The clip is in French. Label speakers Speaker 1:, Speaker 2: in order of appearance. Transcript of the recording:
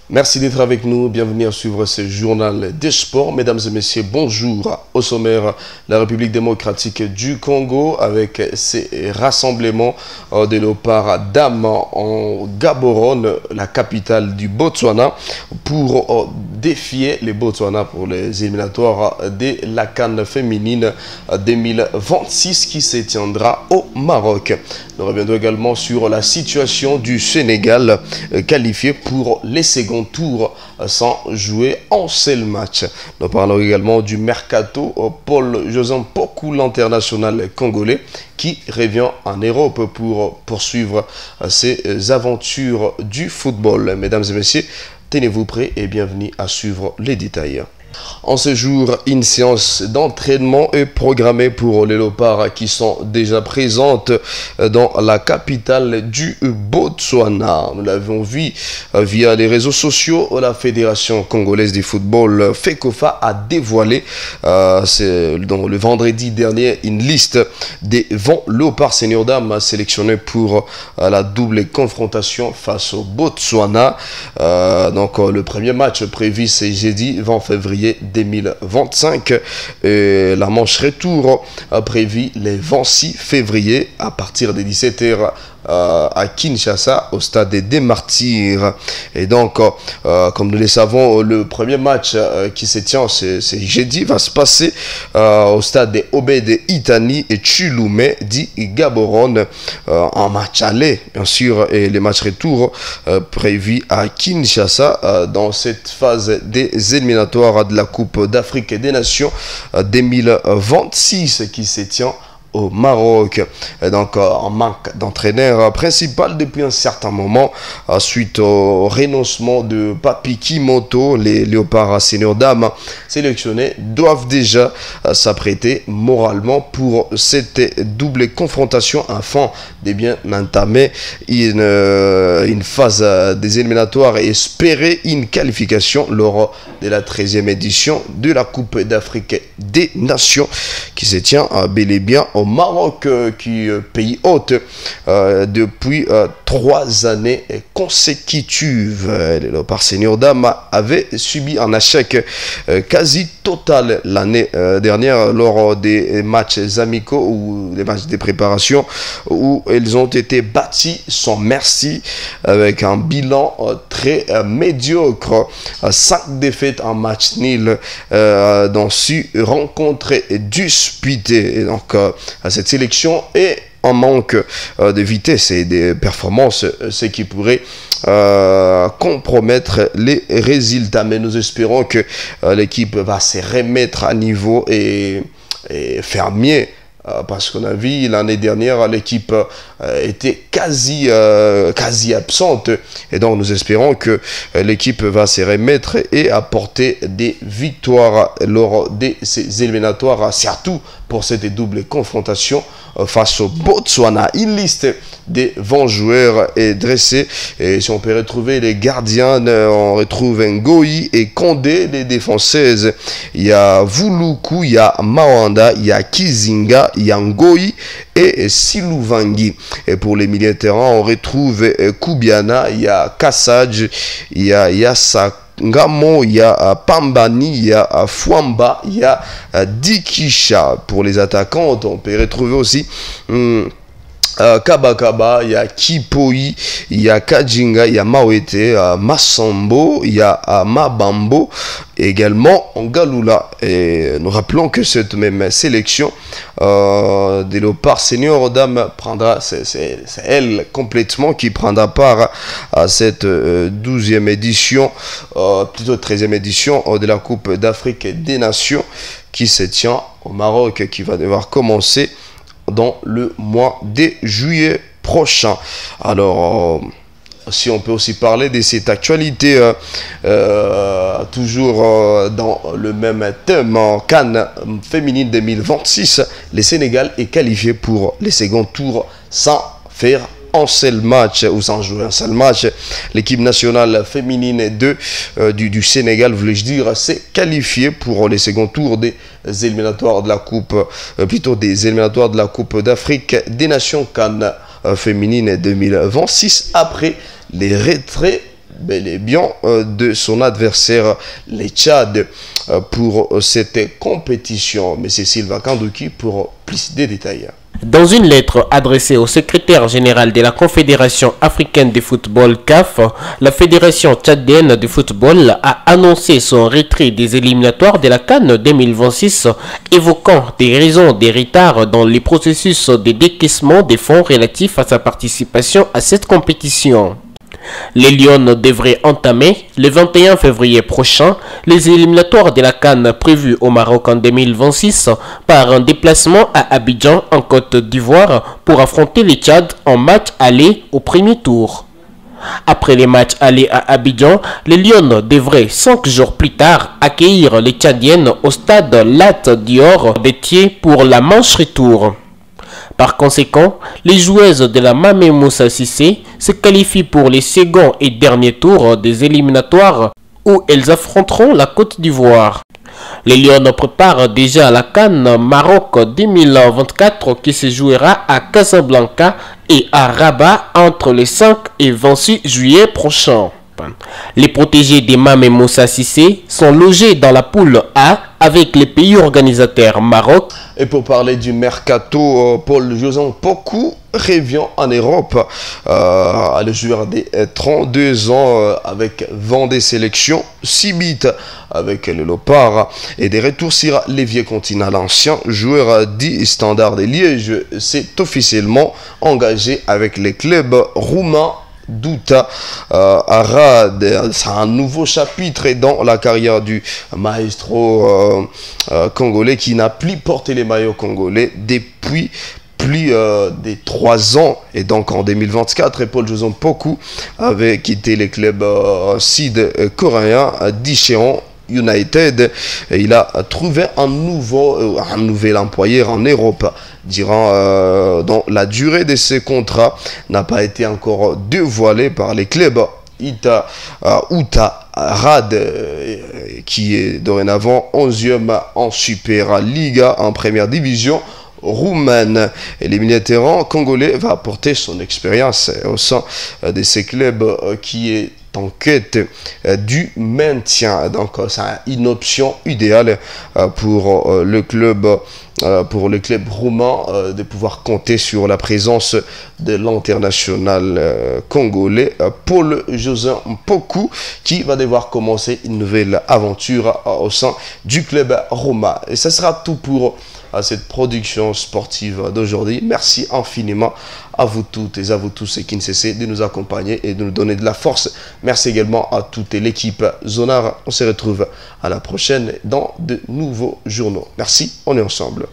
Speaker 1: Merci d'être avec nous. Bienvenue à suivre ce journal des sports. Mesdames et messieurs, bonjour. Au sommaire, la République démocratique du Congo avec ses rassemblements de léopards dames en Gaborone, la capitale du Botswana, pour défier les Botswana pour les éliminatoires de la CAN féminine 2026 qui se tiendra au Maroc. Nous reviendrons également sur la situation du Sénégal qualifié pour les seconds tour sans jouer un seul match. Nous parlons également du mercato Paul Joseph Pokou, l'international congolais, qui revient en Europe pour poursuivre ses aventures du football. Mesdames et messieurs, tenez-vous prêts et bienvenue à suivre les détails. En ce jour, une séance d'entraînement est programmée pour les léopards qui sont déjà présentes dans la capitale du Botswana. Nous l'avons vu via les réseaux sociaux. La Fédération congolaise de football, FECOFA, a dévoilé le vendredi dernier une liste des 20 léopards seniors dames sélectionnés pour la double confrontation face au Botswana. Le premier match prévu c'est jeudi 20 février 2025 et la manche retour prévue le 26 février à partir de 17h à Kinshasa au stade des Martyrs. Et donc comme nous le savons, le premier match qui se tient c'est jeudi va se passer au stade de Obed Itani et Chulume dit Gaborone en match aller bien sûr, et les matchs retour prévus à Kinshasa dans cette phase des éliminatoires de la Coupe d'Afrique des Nations 2026 qui se tient au Maroc. Et donc en manque d'entraîneur principal depuis un certain moment suite au renoncement de Papi Kimoto, les léopards seniors dames sélectionnés doivent déjà s'apprêter moralement pour cette double confrontation afin de bien entamer une phase des éliminatoires et espérer une qualification lors de la 13e édition de la Coupe d'Afrique des Nations qui se tient bel et bien au Maroc, qui pays hôte depuis 3 années consécutives. Les léopards seniors dames avaient subi un échec quasi total l'année dernière lors des matchs amicaux ou des matchs de préparation où elles ont été battues sans merci avec un bilan très médiocre. 5 défaites en match nul dans 6 rencontres disputées. Et donc cette sélection est en manque de vitesse et de performance, ce qui pourrait compromettre les résultats. Mais nous espérons que l'équipe va se remettre à niveau et faire mieux. Parce qu'on a vu l'année dernière, l'équipe était quasi absente. Et donc nous espérons que l'équipe va se remettre et apporter des victoires lors de ces éliminatoires, surtout pour cette double confrontation face au Botswana. Une liste des 20 joueurs est dressée. Et si on peut retrouver les gardiens, on retrouve Ngoyi et Kondé, les défenseuses. Il y a Vuluku, il y a Mawanda, il y a Kizinga, il y a Ngoyi et Siluvangi. Et pour les milieux de terrain, on retrouve Kubiana, il y a Kassaj, il y a Yasak Ngamo, il y a Pambani, il y a Fwamba, il y a Dikisha. Pour les attaquants, on peut retrouver aussi Kabakaba, il y a Kipoi, il y a Kajinga, il y a Mawete, Massambo, il y a Mabambo, également Galula. Et nous rappelons que cette même sélection des léopards seniors dames prendra, c'est elle complètement qui prendra part à cette 12e édition, plutôt 13e édition de la Coupe d'Afrique des Nations qui se tient au Maroc, qui va devoir commencer dans le mois de juillet prochain. Alors, si on peut aussi parler de cette actualité, toujours dans le même thème, en CAN féminine 2026, le Sénégal est qualifié pour les seconds tours sans faire un seul match ou sans jouer un seul match. L'équipe nationale féminine du Sénégal, voulais-je dire, s'est qualifiée pour les seconds tours des éliminatoires de la Coupe, des éliminatoires de la Coupe d'Afrique des Nations CAN féminine 2026 après les retraits bel et bien de son adversaire, les Tchad, pour cette compétition. Mais c'est Sylvain Kandoki pour plus de détails.
Speaker 2: Dans une lettre adressée au secrétaire général de la Confédération africaine de football CAF, la Fédération tchadienne de football a annoncé son retrait des éliminatoires de la CAN 2026, évoquant des raisons de retard dans les processus de décaissement des fonds relatifs à sa participation à cette compétition. Les Lions devraient entamer le 21 février prochain les éliminatoires de la CAN prévus au Maroc en 2026 par un déplacement à Abidjan en Côte d'Ivoire pour affronter les Tchad en match aller au premier tour. Après les matchs aller à Abidjan, les Lions devraient 5 jours plus tard accueillir les Tchadiennes au stade Lat Dior d'Étier pour la manche retour. Par conséquent, les joueuses de la Mamé Moussa Cissé se qualifient pour les second et derniers tours des éliminatoires où elles affronteront la Côte d'Ivoire. Les Lions préparent déjà la CAN Maroc 2024 qui se jouera à Casablanca et à Rabat entre le 5 et 26 juillet prochain. Les protégés des Mamé Moussa Cissé sont logés dans la poule A avec les pays organisateurs Maroc.
Speaker 1: Et pour parler du mercato, Paul-José Mpoku revient en Europe. Le joueur de 32 ans avec 20 sélections, 6 buts avec le Lopar et des retours sur les vieux continents. L'ancien joueur dit Standard de Liège s'est officiellement engagé avec les clubs roumains d'Outa Arad. C'est un nouveau chapitre dans la carrière du maestro congolais qui n'a plus porté les maillots congolais depuis plus de 3 ans. Et donc en 2024, Paul-José Mpoku avait quitté les clubs sud-coréens d'Icheon United. Et il a trouvé un nouvel employeur en Europe. Dont la durée de ce contrat n'a pas été encore dévoilée par les clubs Outa Rad, qui est dorénavant 11e en Super Liga en première division roumaine. Et l'éliminateur congolais va apporter son expérience au sein de ces clubs qui est en quête du maintien. Donc c'est une option idéale pour le club roumain de pouvoir compter sur la présence de l'international congolais Paul-José Mpoku, qui va devoir commencer une nouvelle aventure au sein du club roumain. Et ça sera tout pour cette production sportive d'aujourd'hui. Merci infiniment à vous toutes et à vous tous qui ne cessez de nous accompagner et de nous donner de la force. Merci également à toute l'équipe Zonar. On se retrouve à la prochaine dans de nouveaux journaux. Merci, on est ensemble.